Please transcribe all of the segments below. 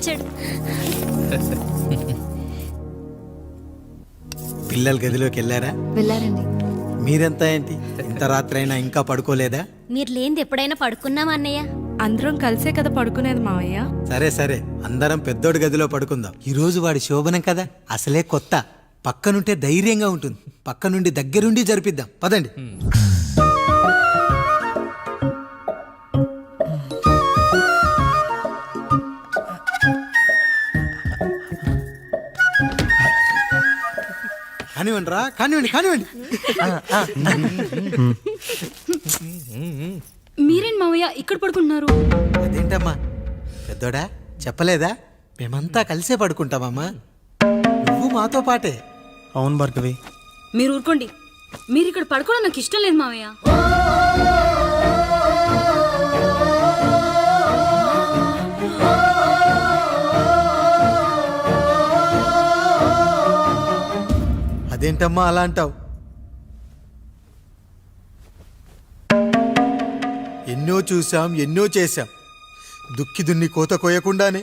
వచ్చాడు. పిల్లల గదిలోకి వెళ్ళారా? వెళ్ళారండి. మీరెంత ఏంటి ఇంత రాత్రి అయినా ఇంకా పడుకోలేదా? మీరు లేనిది ఎప్పుడైనా పడుకున్నామా అన్నయ్య? అందరం కలిసే కదా పడుకునేది మావయ్య. సరే సరే, అందరం పెద్దోడి గదిలో పడుకుందాం. ఈ రోజు వాడి శోభనం కదా, అసలే కొత్త. పక్కనుంటే ధైర్యంగా ఉంటుంది. పక్క నుండి దగ్గరుండి జరిపిద్దాం. పదండి. కానివ్వండి రా, కానివ్వండి కానివ్వండి. మీరేంటి మావయ్య ఇక్కడ పడుకుంటున్నారు? అదేంటమ్మా పెద్దోడా, చెప్పలేదా? మేమంతా కలిసే పడుకుంటామమ్మా. నువ్వు మాతో పాటే. అవును భార్గవి. మీరు ఊరుకోండి. మీరు ఇక్కడ పడుకోవడం నాకు ఇష్టం లేదు మావయ్య. అదేంటమ్మా అలా అంటావు? ఎన్నో చూసాం, ఎన్నో చేశాం. దుక్కి దున్ని కోత కోయకుండానే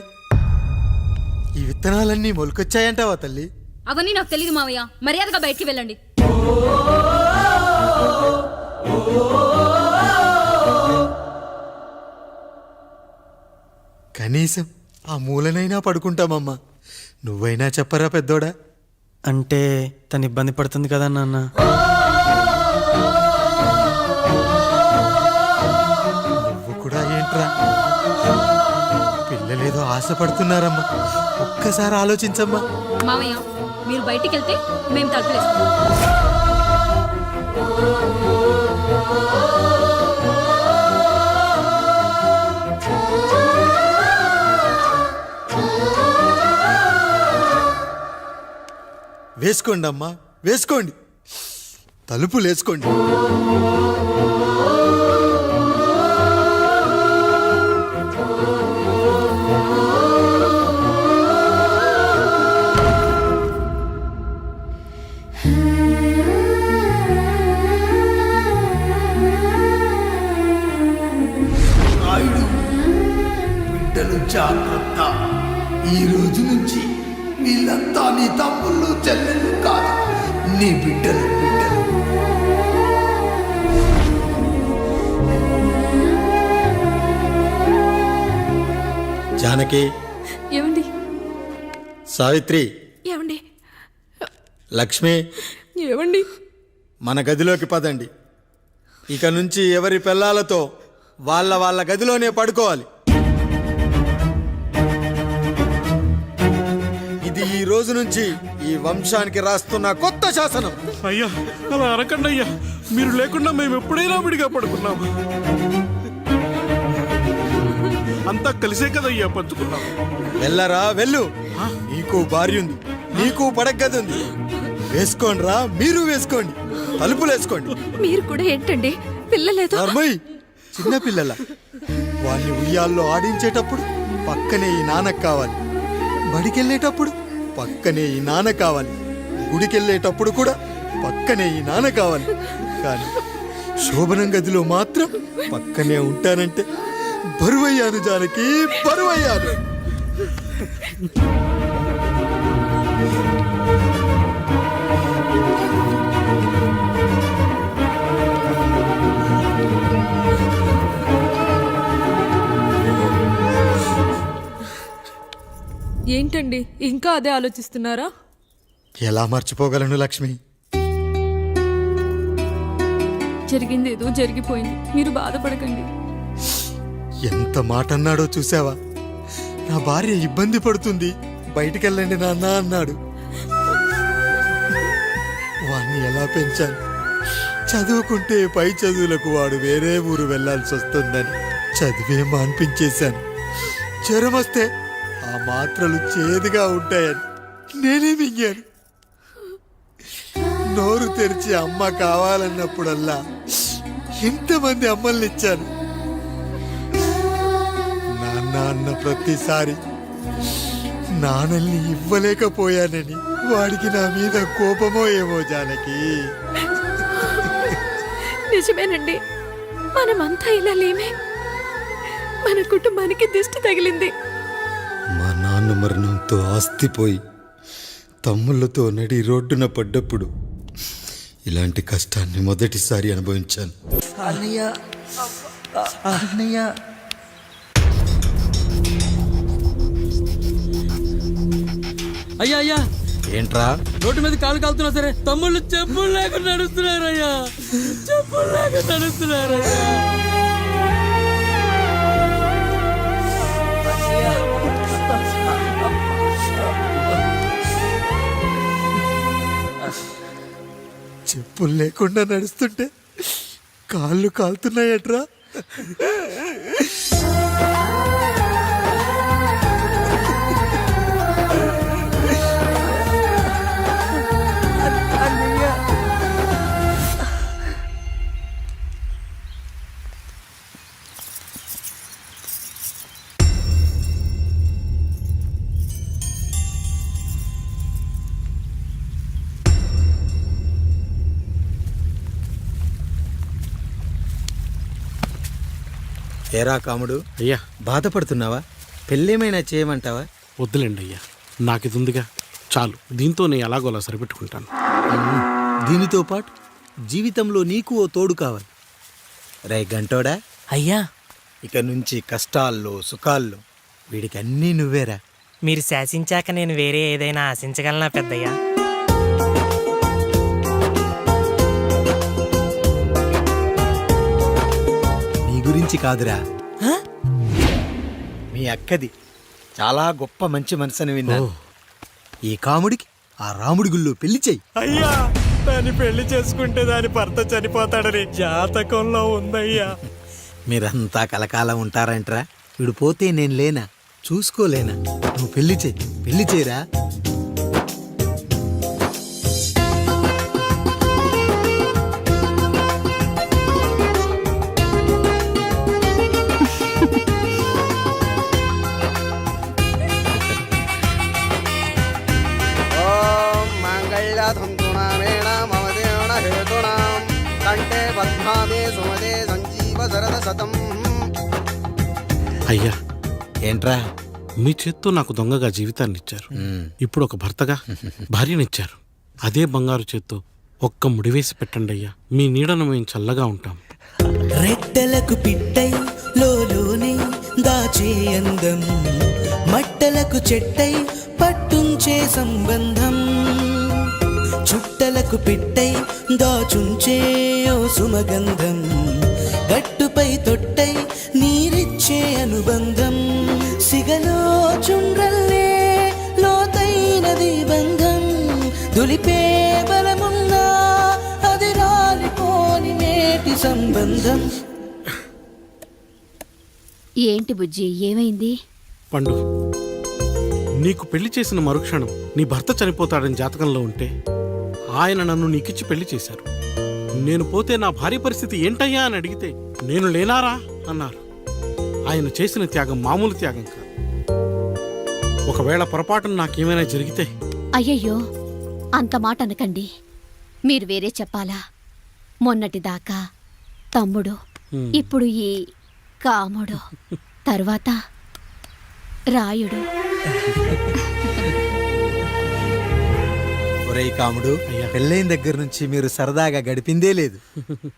ఈ విత్తనాలన్నీ మొలకొచ్చాయంటావా తల్లి? అవన్నీ నాకు తెలియదు మావయ్య. మర్యాదగా బయటికి వెళ్ళండి. కనీసం ఆ మూలనైనా పడుకుంటామమ్మా. నువ్వైనా చెప్పరా పెద్దోడా? అంటే తను ఇబ్బంది పడుతుంది కదా నాన్న. నువ్వు కూడా ఏంట్రా? పిల్లలేదో ఆశపడుతున్నారమ్మా. ఒక్కసారి ఆలోచించమ్మా. మావయ్య మీరు బయటికి వెళ్తే మేము తలుపులేస్తాం. వేసుకోండి అమ్మా, వేసుకోండి. తలుపులు వేసుకోండి. బిడ్డలు జాగ్రత్త. ఈ రోజు నుంచి వీళ్ళంతా నీ తమ్ముళ్ళు చెల్లెళ్ళు కాదు, నీ బిడ్డలు. జానకి, ఏమండి? సావిత్రి, ఏమండి? లక్ష్మి, ఏమండి? మన గదిలోకి పదండి. ఇక నుంచి ఎవరి పిల్లలతో వాళ్ళ గదిలోనే పడుకోవాలి. ఇది ఈ రోజు నుంచి ఈ వంశానికి రాస్తున్న కొత్త శాసనం. అయ్యా అలా అనకండి అయ్యా. మీరు లేకుండా మేము ఎప్పుడైనా విడిగా పడుకున్నాము. అంతా కలిసే కదయ్యా పంచుకున్నాము. వెళ్ళరా వెళ్ళు. నీకు భార్య ఉంది, నీకు పడగది ఉంది. వేసుకోండి రా, మీరు వేసుకోండి. తలుపులు వేసుకోండి. మీరు కూడా ఏంటండి పిల్లలేదు? నర్మయ్, చిన్న పిల్లల వాళ్ళని ఉయ్యాల్లో ఆడించేటప్పుడు పక్కనే ఈ నాన్న కావాలి. బడికెళ్ళేటప్పుడు పక్కనే ఈ నాన్న కావాలి. గుడికెళ్ళేటప్పుడు కూడా పక్కనే ఈ నాన్న కావాలి. కానీ శోభనం గదిలో మాత్రం పక్కనే ఉంటానంటే బరువయ్యాను జానకి, బరువయ్యాను. ఏంటండి ఇంకా అదే ఆలోచిస్తున్నారా? ఎలా మర్చిపోగలను లక్ష్మి? జరిగింది ఏదో జరిగిపోయింది. మీరు బాధపడకండి. ఎంత మాట అన్నాడో చూసావా? నా భార్య ఇబ్బంది పడుతుంది, బయటికెళ్ళండి నాన్న అన్నాడు. వాణ్ణి ఎలా పెంచాను? చదువుకుంటే పై చదువులకు వాడు వేరే ఊరు వెళ్లాల్సి వస్తుందని చదివే మాన్పించేశాను. జ్వరం వస్తే ఆ మాత్రలు చేదుగా ఉంటాయని నేనే మింగాను. నోరు తెరిచి అమ్మ కావాలన్నప్పుడల్లా ఎంతమంది అమ్మల్ని ఇచ్చాను. నాన్న అన్న ప్రతిసారి నాన్నల్ని ఇవ్వలేకపోయానని వాడికి నా మీద కోపమో ఏమో జానకి. నిజమేనండి, మనమంతా ఇలా లేమే. మన కుటుంబానికి దిష్టి తగిలింది. మా నాన్న నాన్న మరణంతో ఆస్తిపోయి తమ్ముళ్ళతో నడి రోడ్డున పడ్డప్పుడు ఇలాంటి కష్టాన్ని మొదటిసారి అనుభవించాను. అన్నయ్య అన్నయ్య అయ్యా అయ్యా ఏంట్రా? రోడ్డు మీద కాలు కాలుతున్నా సరే తమ్ముళ్ళు చెప్పులు లేకుండా నడుస్తున్నారయ్యా, చెప్పులు లేకుండా నడుస్తున్నారయ్యా. చెప్పులు లేకుండా నడుస్తుంటే కాళ్ళు కాలుతున్నాయట్రా. ఏరా కాముడు, అయ్యా బాధపడుతున్నావా? పెళ్ళేమైనా చేయమంటావా? వద్దులేండి అయ్యా, నాకు ఇది ఉందిగా చాలు, దీంతో నేను ఎలాగోలా సరిపెట్టుకుంటాను. దీనితో పాటు జీవితంలో నీకు ఓ తోడు కావాలి. రే గంటోడా, అయ్యా ఇక నుంచి కష్టాల్లో సుఖాల్లో వీడికి అన్నీ నువ్వేరా. మీరు శాసించాక నేను వేరే ఏదైనా ఆశించగలనా పెద్దయ్యా? నీ గురించి కాదురా, మీ అక్కది చాలా గొప్ప మంచి మనసుని విన్నాను. ఈ కాముడికి ఆ రాముడి గుళ్ళో పెళ్లి చెయ్యి. అయ్యా దాన్ని పెళ్లి చేసుకుంటే దాని భర్త చనిపోతాడని జాతకంలో ఉందయ్యా. మీరంతా కలకాలం ఉంటారంట్రా. వీడు పోతే నేను లేనా, చూసుకోలేనా? నువ్వు పెళ్లి చెయ్యి, పెళ్లి చేయరా. అయ్యా ఏంట్రా? మీ చేత్తో నాకు దొంగగా జీవితాన్ని ఇచ్చారు, ఇప్పుడు ఒక భర్తగా భార్యనిచ్చారు. అదే బంగారు చేత్తో ఒక్క ముడివేసి పెట్టండి అయ్యా, మీ నీడను మేము చల్లగా ఉంటాం. రెట్టలకు పిట్టై లోలోనే దాచే అందం, మట్టలకు చెట్టై పట్టుంచే సంబంధం, చుట్టలకు పెట్టై దాచుంచే ఓ సుమగంధం, గట్టుపై తొట్టై నీరిచ్చే అనుబంధం, సిగలో చుండ్రల్లే లోతైనది బంధం, దులిపే బలమున్నా అది రాలిపోని నేటి సంబంధం. ఏంటి బుజ్జి, ఏమైంది? పండు, నీకు పెళ్లి చేసిన మరుక్షణం నీ భర్త చనిపోతాడని జాతకంలో ఉంటే ఆయన నన్ను నీకిచ్చి పెళ్లి చేశారు. నేను పోతే నా భార్య పరిస్థితి ఏంటయ్యా అని అడిగితే నేను లేనారా అన్నారు. ఆయన చేసిన త్యాగం మామూలు త్యాగం కాదు. ఒకవేళ పొరపాటున నాకేమైనా జరిగితే? అయ్యయ్యో, అంత మాట అనకండి. మీరు వేరే చెప్పాలా? మొన్నటిదాకా తమ్ముడు, ఇప్పుడు ఈ కాముడు, తర్వాత రాయుడు. ఒరేయ్ కాముడు, పెళ్ళైన దగ్గర నుంచి మీరు సరదాగా గడిపిందే లేదు.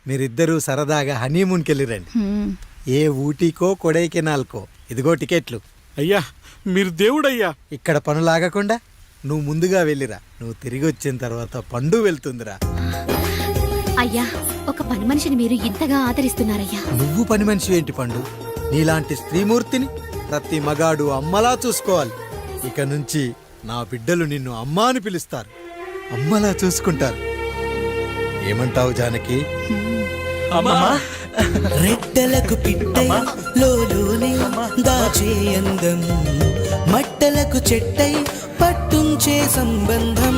మీరిద్దరూ సరదాగా హనీమూన్కి వెళ్ళిరండి. ఏ ఊటీకో కొడైకెనాల్కో. ఇదిగో టికెట్లు. అయ్యా మీరు దేవుడయ్యా. ఇక్కడ పనులాగకుండా నువ్వు ముందుగా వెళ్ళిరా. నువ్వు తిరిగి వచ్చిన తర్వాత పండు వెళ్తుందిరా. అయ్యా, ఒక పని మనిషిని మీరు ఇంతగా ఆదరిస్తున్నారయ్యా. నువ్వు పని మనిషి ఏంటి పండు? నీలాంటి స్త్రీమూర్తిని ప్రతి మగాడు అమ్మలా చూసుకోవాలి. ఇక నుంచి నా బిడ్డలు నిన్ను అమ్మా అని పిలుస్తారు, అమ్మలా చూసుకుంటారు. ఏమంటావు జానకి? రెట్టలకు పిట్టై లోలోనే దాచే అందం, మట్టలకు చెట్టై పట్టుంచే సంబంధం,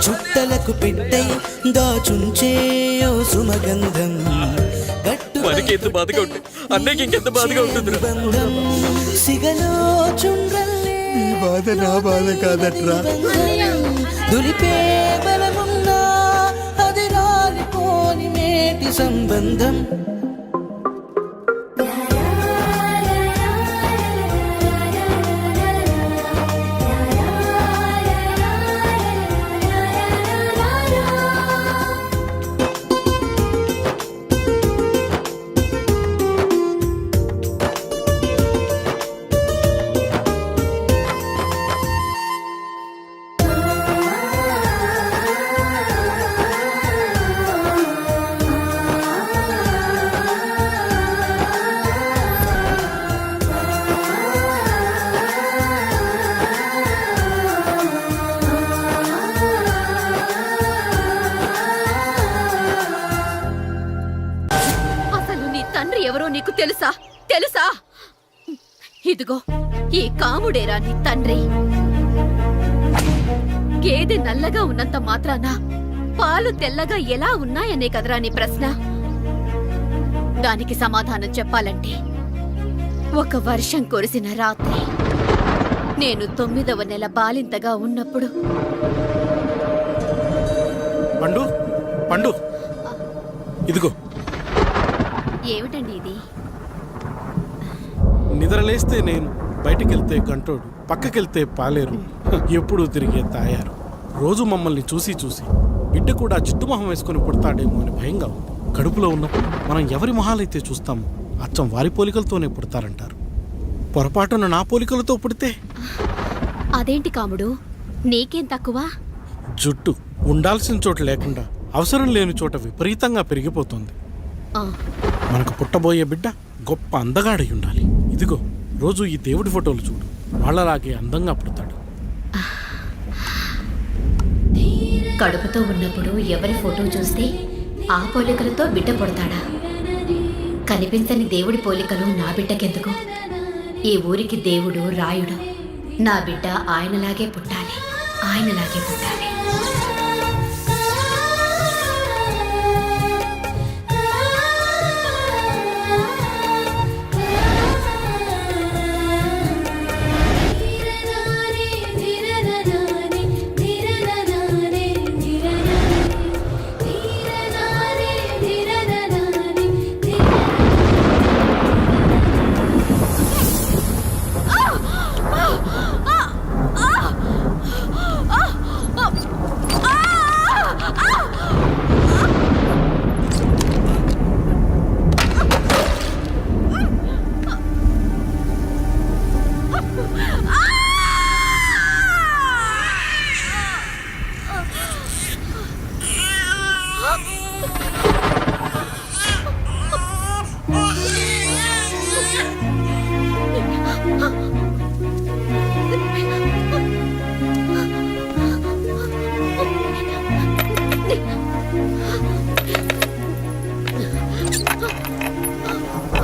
చుట్టలకు పెట్టై దాచుంచే ఓ సుమగంధం, మనకి ఎంత బాధగా ఉంటుంది, అన్నయ్యకి ఇంకెంత బాధగా ఉంటుంది. బంధం, సిగలో చుండ్రల్లే ఈ బాధ నా బాధ కాదట్రా. దులిపే బలమున్నా అది రాలిపోని నేటి సంబంధం. తండ్రి ఎవరో నీకు తెలుసా? తెలుసా? ఇదిగో ఈ కాముడేరా నీ తండ్రి. గేదె నల్లగా ఉన్నంత మాత్రాన పాలు తెల్లగా ఎలా ఉన్నాయనే కదరా నీ ప్రశ్న. దానికి సమాధానం చెప్పాలంటే ఒక వర్షం కురిసిన రాత్రి నేను 9వ నెల బాలింతగా ఉన్నప్పుడు. పండు పండు ఇదిగో ఏమిటండి ఇది? నిద్రలేస్తే నేను, బయటికెళ్తే గంటోడు, పక్కకెళ్తే పాలేరు, ఎప్పుడూ తిరిగే తాయారు. రోజు మమ్మల్ని చూసి చూసి బిడ్డ కూడా జిడ్డు మొహం వేసుకుని పుడతాడేమో అని భయంగా ఉంది. కడుపులో ఉన్నప్పుడు మనం ఎవరి మొహాలైతే చూస్తామో అచ్చం వారి పోలికలతోనే పుడతారంటారు. పొరపాటున నా పోలికలతో పుడితే? అదేంటి కాముడు, నీకేం తక్కువ? జుట్టు ఉండాల్సిన చోట లేకుండా అవసరం లేని చోట విపరీతంగా పెరిగిపోతుంది. ఆ, మనకు పుట్టబోయే బిడ్డ గొప్ప అందగాడై ఉండాలి. ఇదిగో రోజు ఈ దేవుడి ఫోటోలు చూడు, వాళ్ళలాగే అందంగా పుడతాడు. కడుపుతో ఉన్నప్పుడు ఎవరి ఫోటో చూస్తే ఆ పోలికలతో బిడ్డ పుడతాడా? కనిపించని దేవుడి పోలికలు నా బిడ్డకెందుకు? ఈ ఊరికి దేవుడు రాయుడు. నా బిడ్డ ఆయనలాగే పుట్టాలి, ఆయనలాగే పుట్టాలి.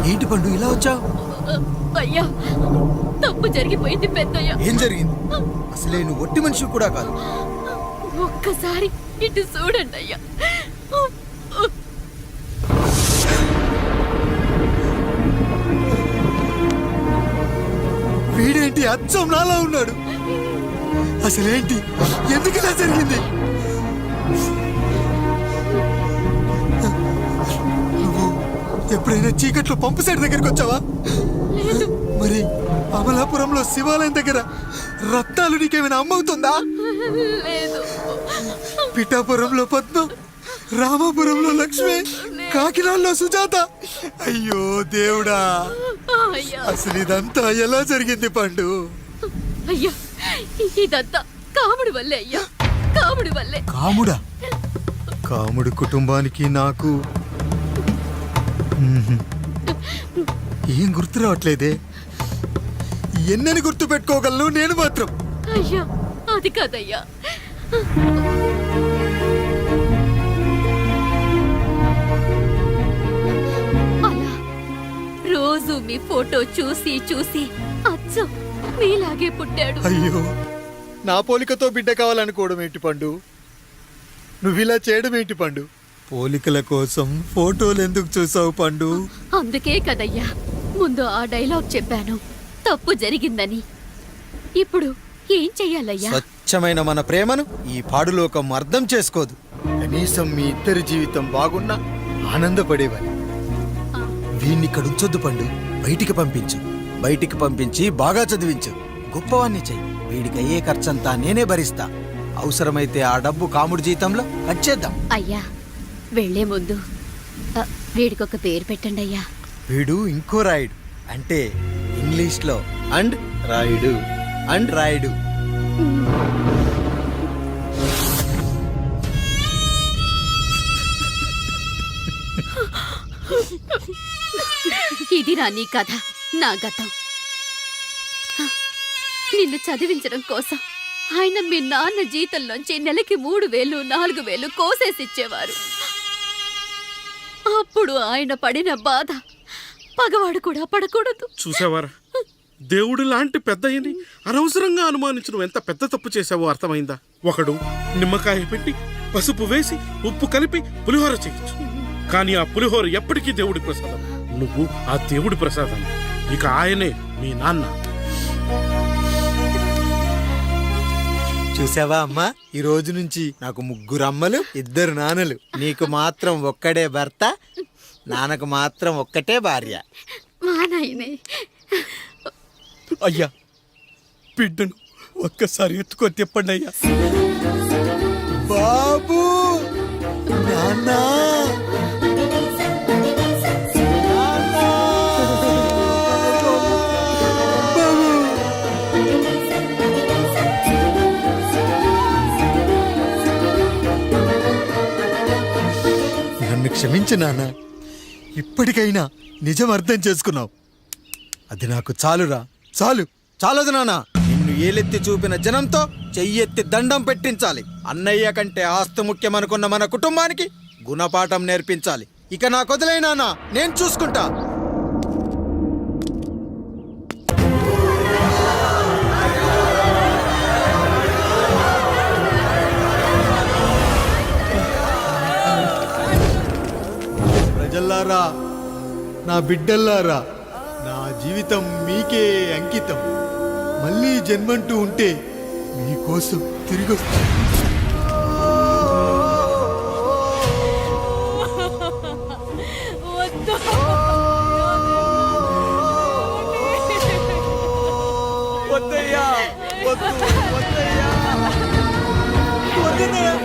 ఏంటి పండు ఇలా వచ్చావు? అయ్యా, తప్పు జరిగిపోయింది పెద్దయ్యా. ఏం జరిగింది? అసలే నువ్వు ఒట్టి మనిషి కూడా కాదు. ఒక్కసారి ఇటు చూడండి అయ్యా. వీడేంటి అచ్చం నాలా ఉన్నాడు? అసలేంటి, ఎందుకు ఇలా జరిగింది? నువ్వు ఎప్పుడైనా చీకట్లో పంపు సైడ్ దగ్గరికి వచ్చావా? మరి అమలాపురంలో శివాలయం దగ్గర రత్నాలు నీకేమైనా అమ్మవుతుందా? లేదు. పిఠాపురంలో పద్మం, రామాపురంలో లక్ష్మి, కాకినాడలో సుజాత. అయ్యో దేవుడా, అయ్యా, అసలు ఇదంతా ఎలా జరిగింది పండు? అయ్యా, ఇదంతా కాముడి వల్లే అయ్యా, కాముడి వల్లే. కాముడా? కాముడి కుటుంబానికి నాకు ఏం గుర్తు రావట్లేదే. ఎన్నని గుర్తు పెట్టుకోగలను నేను మాత్రం. అయ్యా, అది కాదయ్యా. అలా రోజు మీ ఫోటో చూసి చూసి అచ్చం మీలాగే పుట్టాడు. అయ్యో, నా పోలికతో బిడ్డ కావాలనుకోవడం ఏంటి పండు? నువ్విలా చేయడం ఏంటి పండు? పోలికల కోసం ఫోటోలు ఎందుకు చూసావు పండు? అందుకే కదయ్యా ముందు ఆ డైలాగ్ చెప్పాను, తప్పు జరిగిందని. ఇప్పుడు ఏం చెయ్యాలయ్యా? స్వచ్ఛమైన మన ప్రేమను ఈ పాడులోకం అర్థం చేసుకోదు. కనీసం మీ ఇద్దరి జీవితం బాగున్నా ఆనందపడేవాడి. వీణ్ణి ఇక్కడ ఉంచొద్దు పండు, బయటికి పంపించు. బయటికి పంపించి బాగా చదివించు, గొప్పవాణ్ణి చెయ్యి. వీడికి అయ్యే ఖర్చంతా నేనే భరిస్తా. అవసరమైతే ఆ డబ్బు కాముడి జీతంలో వచ్చేద్దాం. అయ్యా, వెళ్లే ముందు వీడికొక పేరు పెట్టండి అయ్యా. వీడు ఇంకో రాయుడు, అంటే ఇంగ్లీష్లో అండ్ రాయుడు, అండ్ రాయుడు. ఇది రా నీ కథ, నా గతం. నిన్ను చదివించడం కోసం ఆయన మీ నాన్న జీతంలోంచి నెలకి 3000, 4000 కోసేసిచ్చేవారు. అప్పుడు ఆయన పడిన బాధ పగవాడు కూడా పడకూడదు. చూసావారా, దేవుడు లాంటి పెద్దయ్యని అనవసరంగా అనుమానించడం ఎంత పెద్ద తప్పు చేశావో అర్థమైందా? ఒకడు నిమ్మకాయ పెట్టి పసుపు వేసి ఉప్పు కలిపి పులిహోర చేయొచ్చు, కానీ ఆ పులిహోర ఎప్పటికీ దేవుడి ప్రసాదం. నువ్వు ఆ దేవుడి ప్రసాదం. ఇక ఆయనే మీ నాన్న. చూసావా అమ్మా, ఈ రోజు నుంచి నాకు 3 అమ్మలు 2 నాన్నలు. నీకు మాత్రం ఒక్కడే భర్త, నాన్నకు మాత్రం ఒక్కటే భార్య. మా నాయనే. అయ్యా, బిడ్డను ఒక్కసారి ఎత్తుకొని తిప్పండి అయ్యా. బాబు, నాన్న, నన్ను క్షమించు నాన్న. ఇప్పటికైనా నిజం అర్థం చేసుకున్నావు. అది నాకు చాలురా, చాలదు నాన్న. నిన్ను ఏలెత్తి చూపిన జనంతో చెయ్యెత్తి దండం పెట్టించాలి. అన్నయ్య కంటే ఆస్తి ముఖ్యమనుకున్న మన కుటుంబానికి గుణపాఠం నేర్పించాలి. ఇక నాకు వదిలే నాన్న, నేను చూసుకుంటా. ప్రజల్లారా, నా బిడ్డల్లారా, నా జీవితం మీకే అంకితం. మళ్ళీ జన్మంటూ ఉంటే మీకోసం తిరిగొస్తా. వద్దయ్యా, వద్దు, వద్దయ్యా, వద్దయ్యా.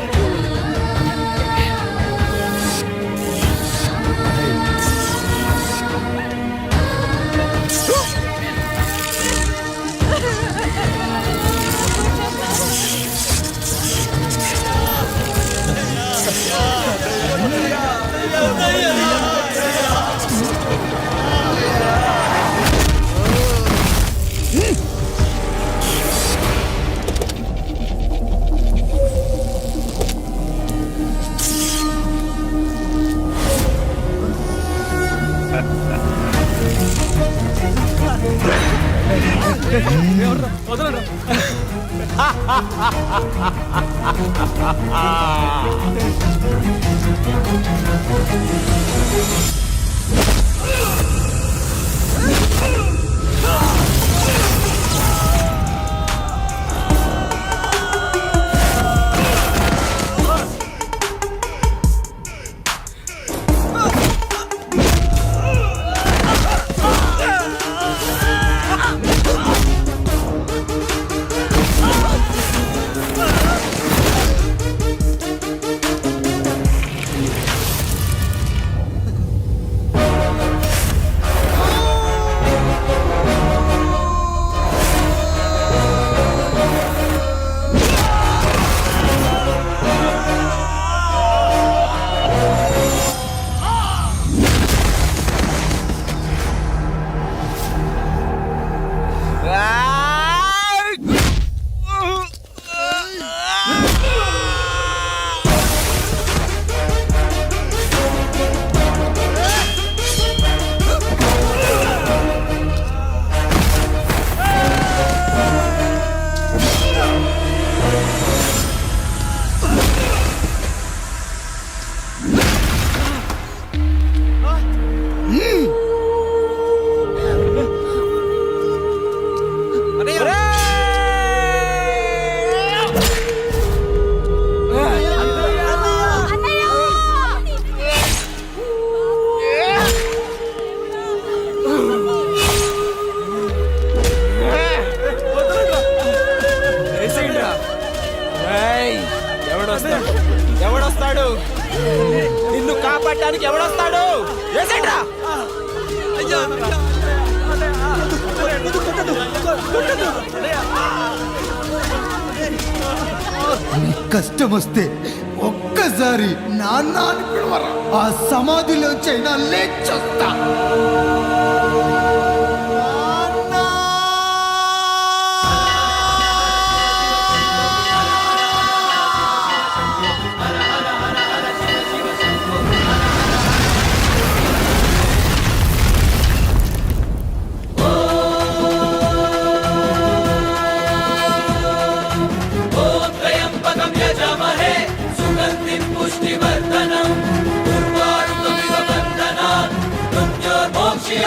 ఎవడొస్తాడు? నిన్ను కాపాడటానికి ఎవడొస్తాడు? ఏసేట్రా? కష్టం వస్తే ఒక్కసారి నాన్న అని పిలవరా, ఆ సమాధిలోంచైనా లేచొస్తా. ఓం శ్రీ